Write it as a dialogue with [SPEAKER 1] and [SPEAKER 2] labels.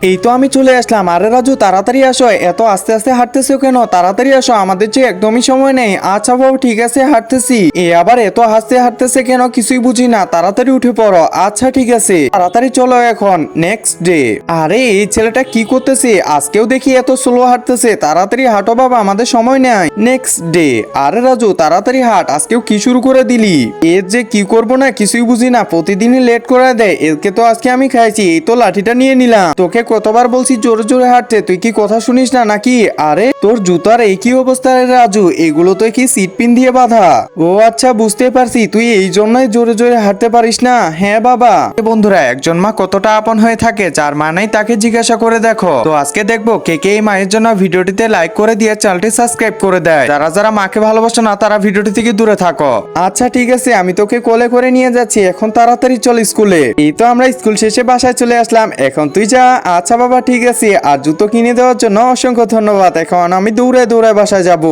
[SPEAKER 1] এই তো আমি চলে আসলাম। আরে রাজু, তাড়াতাড়ি আসো। এত আস্তে আস্তে হাঁটতেছো কেন? তাড়াতাড়ি আসো, আমাদের যে একদমই সময় নেই। আচ্ছা বাবু, ঠিক আছে, হাঁটতেছি। এ আবার এত হাসতে হাঁটতেছে কেন? কিছুই বুঝি না। তাড়াতাড়ি উঠে পড়ো। আচ্ছা ঠিক আছে, তাড়াতাড়ি চলো এখন। Next day. আরে এই ছেলেটা কি করতেছে? আজকেও দেখি এত স্লো হাঁটতেছে। তাড়াতাড়ি হাঁটো বাবা, আমাদের সময় নেই। Next day. আরে রাজু, তাড়াতাড়ি হাঁট। আজকেও কি শুরু করে দিলি? এর যে কি করবো না কিছুই বুঝি না। প্রতিদিনই লেট করে দেয়। এরকে তো আজকে আমি খাইছি। এই তো লাঠিটা নিয়ে নিলাম। তোকে কতবার বলছি জোরে জোরে হাঁটতে, তুই কি কথা শুনিস না নাকি? আরে তোর জুতার এই কি অবস্থা রে রাজু? এগুলো তো কি সিট পিন দিয়ে বাঁধা? ও আচ্ছা, বুঝতে পারছি, তুই এই জন্যই জোরে জোরে হাঁটতে পারিস না। হ্যাঁ বাবা। বন্ধুরা, একজন মা কতটা আপন হয়ে থাকে, যার মা নাই তাকে জিজ্ঞাসা করে দেখো। তো আজকে দেখবো কে কে এই মায়ের জন্য ভিডিওটিতে লাইক করে দিয়ে চ্যানেলটি সাবস্ক্রাইব করে দেয়। যারা যারা মাকে ভালোবাসো না, তারা ভিডিওটি থেকে দূরে থাকো। আচ্ছা ঠিক আছে, আমি তোকে কোলে করে নিয়ে যাচ্ছি। এখন তাড়াতাড়ি চল স্কুলে। এই তো আমরা স্কুল শেষে বাসায় চলে আসলাম। এখন তুই যা। আচ্ছা বাবা ঠিক আছে। আর জুতো কিনে দেওয়ার জন্য অসংখ্য ধন্যবাদ। এখন আমি দৌড়ে দৌড়ে বাসায় যাব।